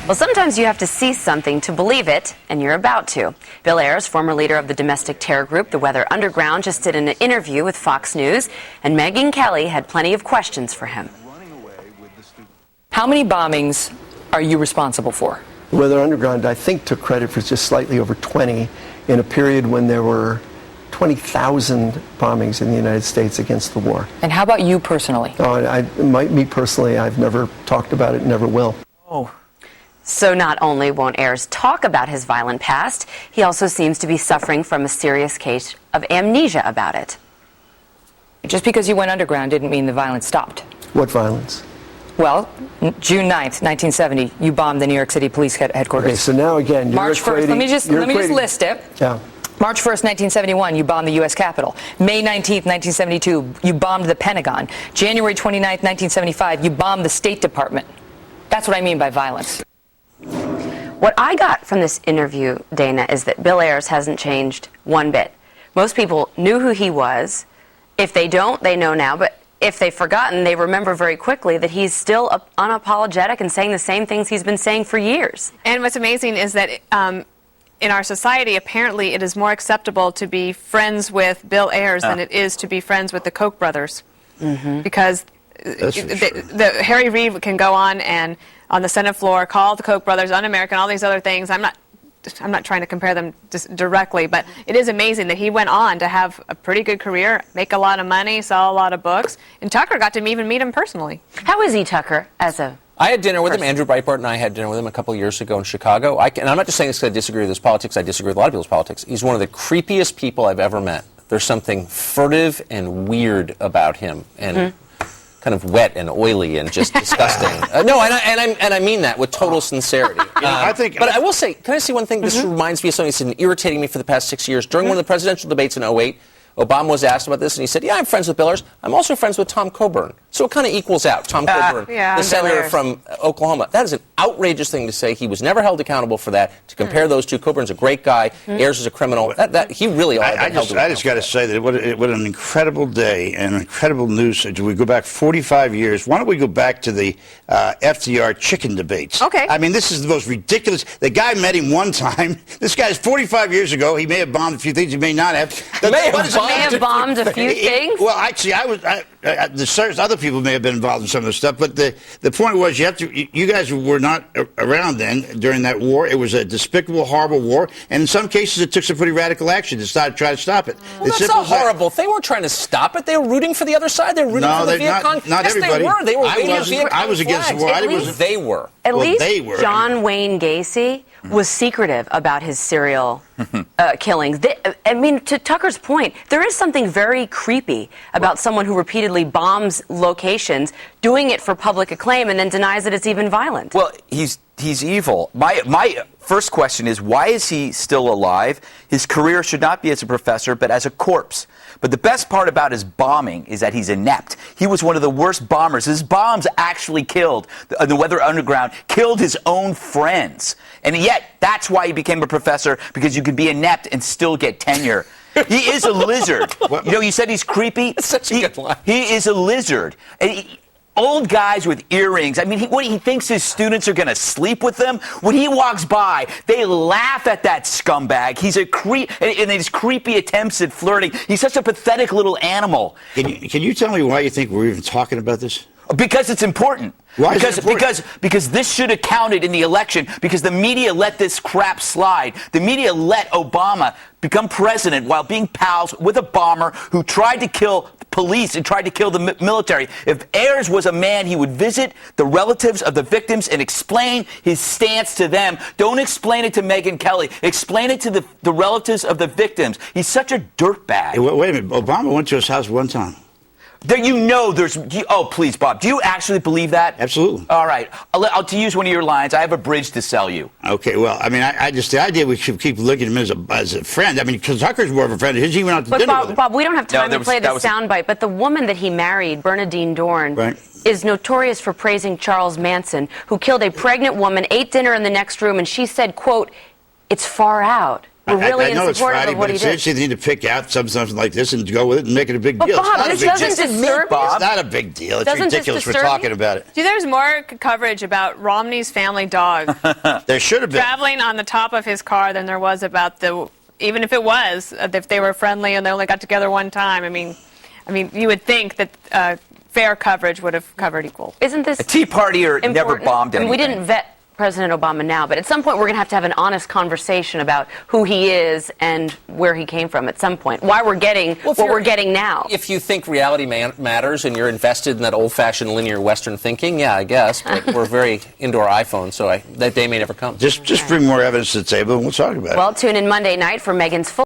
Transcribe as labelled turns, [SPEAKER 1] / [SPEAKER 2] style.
[SPEAKER 1] Well, sometimes you have to see something to believe it, and you're about to. Bill Ayers, former leader of the domestic terror group, the Weather Underground, just did an interview with Fox News, and Megyn Kelly had plenty of questions for him.
[SPEAKER 2] How many bombings are you responsible for?
[SPEAKER 3] The Weather Underground, I think, took credit for just slightly over 20 in a period when there were 20,000 bombings in the United States against the war.
[SPEAKER 2] And how about you personally?
[SPEAKER 3] Me personally, I've never talked about it, never will.
[SPEAKER 2] Oh.
[SPEAKER 1] So not only won't Ayers talk about his violent past, he also seems to be suffering from a serious case of amnesia about it.
[SPEAKER 2] Just because you went underground didn't mean the violence stopped.
[SPEAKER 3] What violence?
[SPEAKER 2] Well, June 9th, 1970, you bombed the New York City Police Headquarters.
[SPEAKER 3] Okay, so now again,
[SPEAKER 2] March 1st, let me just list it.
[SPEAKER 3] Yeah.
[SPEAKER 2] March 1st, 1971, you bombed the U.S. Capitol. May 19th, 1972, you bombed the Pentagon. January 29th, 1975, you bombed the State Department. That's what I mean by violence.
[SPEAKER 1] What I got from this interview, Dana, is that Bill Ayers hasn't changed one bit. Most people knew who he was. If they don't, they know now. But if they've forgotten, they remember very quickly that he's still unapologetic and saying the same things he's been saying for years.
[SPEAKER 4] And what's amazing is that in our society, apparently it is more acceptable to be friends with Bill Ayers than it is to be friends with the Koch brothers. Mm-hmm. Because Harry Reid can go on the Senate floor, call the Koch brothers un-American, all these other things. I'm not trying to compare them directly, but it is amazing that he went on to have a pretty good career, make a lot of money, sell a lot of books, and Tucker got to even meet him personally.
[SPEAKER 1] How is he, Tucker, as a
[SPEAKER 5] I had dinner with him. Andrew Breitbart and I had dinner with him a couple of years ago in Chicago. And I'm not just saying this because I disagree with his politics. I disagree with a lot of people's politics. He's one of the creepiest people I've ever met. There's something furtive and weird about him, and kind of wet and oily and just disgusting. No, and I mean that with total sincerity. But I will say, can I say one thing? This reminds me of something that's been irritating me for the past 6 years. During one of the presidential debates in 2008, Obama was asked about this, and he said, yeah, I'm friends with Bill Ayers. I'm also friends with Tom Coburn. So it kind of equals out. Tom Coburn, the senator from Oklahoma. That is an outrageous thing to say. He was never held accountable for that. To compare those two, Coburn's a great guy. Ayers is a criminal. He really ought to be held accountable.
[SPEAKER 6] I just got to say that what an incredible day and incredible news. We go back 45 years. Why don't we go back to the FDR chicken debates?
[SPEAKER 4] Okay.
[SPEAKER 6] I mean, this is the most ridiculous. The guy met him one time. This guy's 45 years ago. He may have bombed a few things. He may not have.
[SPEAKER 1] May have bombed a few things?
[SPEAKER 6] Well, actually, other people may have been involved in some of this stuff, but the point was you guys were not around then during that war. It was a despicable, horrible war, and in some cases it took some pretty radical action to try to stop it.
[SPEAKER 5] Well, that's not horrible. They weren't trying to stop it. They were rooting for the other side. They were rooting for the Viet Cong.
[SPEAKER 6] Not
[SPEAKER 5] yes,
[SPEAKER 6] everybody.
[SPEAKER 5] They were. They were waving the Viet Cong
[SPEAKER 6] I was against the war.
[SPEAKER 5] They were.
[SPEAKER 1] At least John Wayne Gacy was secretive about his serial killings. I mean, to Tucker's point, there is something very creepy about someone who repeatedly bombs locations, doing it for public acclaim, and then denies that it's even violent.
[SPEAKER 7] Well, he's evil. My first question is, why is he still alive? His career should not be as a professor, but as a corpse. But the best part about his bombing is that he's inept. He was one of the worst bombers. His bombs actually killed, the Weather Underground, killed his own friends. And yet, that's why he became a professor, because you could be inept and still get tenure. He is a lizard. You know, you said he's creepy.
[SPEAKER 5] That's such a good line.
[SPEAKER 7] He is a lizard. Old guys with earrings. I mean, he thinks his students are going to sleep with them. When he walks by, they laugh at that scumbag. He's a creep, and his creepy attempts at flirting. He's such a pathetic little animal.
[SPEAKER 6] Can you tell me why you think we're even talking about this?
[SPEAKER 7] Because it's important.
[SPEAKER 6] Why is it important?
[SPEAKER 7] Because this should have counted in the election, because the media let this crap slide. The media let Obama become president while being pals with a bomber who tried to kill police and tried to kill the military. If Ayers was a man, he would visit the relatives of the victims and explain his stance to them. Don't explain it to Megyn Kelly. Explain it to the relatives of the victims. He's such a dirtbag.
[SPEAKER 6] Hey, wait a minute. Obama went to his house one time.
[SPEAKER 7] There, oh, please, Bob. Do you actually believe that?
[SPEAKER 6] Absolutely.
[SPEAKER 7] All right. To use one of your lines, I have a bridge to sell you.
[SPEAKER 6] Okay, well, I mean, I just, the idea we should keep looking at him as a friend. I mean, because Tucker's more of a friend. He went out to dinner with him.
[SPEAKER 1] Bob, we don't have time to play the soundbite, but the woman that he married, Bernadine Dorn, is notorious for praising Charles Manson, who killed a pregnant woman, ate dinner in the next room, and she said, quote, "It's far out." were really
[SPEAKER 6] I know
[SPEAKER 1] in
[SPEAKER 6] it's
[SPEAKER 1] support
[SPEAKER 6] Friday,
[SPEAKER 1] of what
[SPEAKER 6] but
[SPEAKER 1] he
[SPEAKER 6] it's
[SPEAKER 1] did.
[SPEAKER 6] interesting. They need to pick out something like this and go with it and make it a big
[SPEAKER 1] But
[SPEAKER 6] deal.
[SPEAKER 1] Bob,
[SPEAKER 6] it's
[SPEAKER 1] this
[SPEAKER 6] not a big
[SPEAKER 1] doesn't
[SPEAKER 6] deal.
[SPEAKER 1] disturb you?
[SPEAKER 6] It's not a big deal. It's
[SPEAKER 1] Doesn't this
[SPEAKER 6] ridiculous we're
[SPEAKER 1] disturb you?
[SPEAKER 6] talking about it.
[SPEAKER 4] See, there's more coverage about Romney's family dog
[SPEAKER 6] There should have been.
[SPEAKER 4] traveling on the top of his car than there was about even if it was, if they were friendly and they only got together one time. I mean, you would think that fair coverage would have covered equal.
[SPEAKER 1] Isn't this
[SPEAKER 7] A Tea Partier never
[SPEAKER 1] important?
[SPEAKER 7] bombed
[SPEAKER 1] I mean, we
[SPEAKER 7] anything.
[SPEAKER 1] didn't vet President Obama now, but at some point we're going to have an honest conversation about who he is and where he came from at some point. Why we're getting what we're getting now.
[SPEAKER 5] If you think reality matters and you're invested in that old-fashioned linear Western thinking, yeah, I guess. But we're very into our iPhone, so that day may never come.
[SPEAKER 6] Just bring more evidence to the table and we'll talk about it.
[SPEAKER 1] Well, tune in Monday night for Megyn's full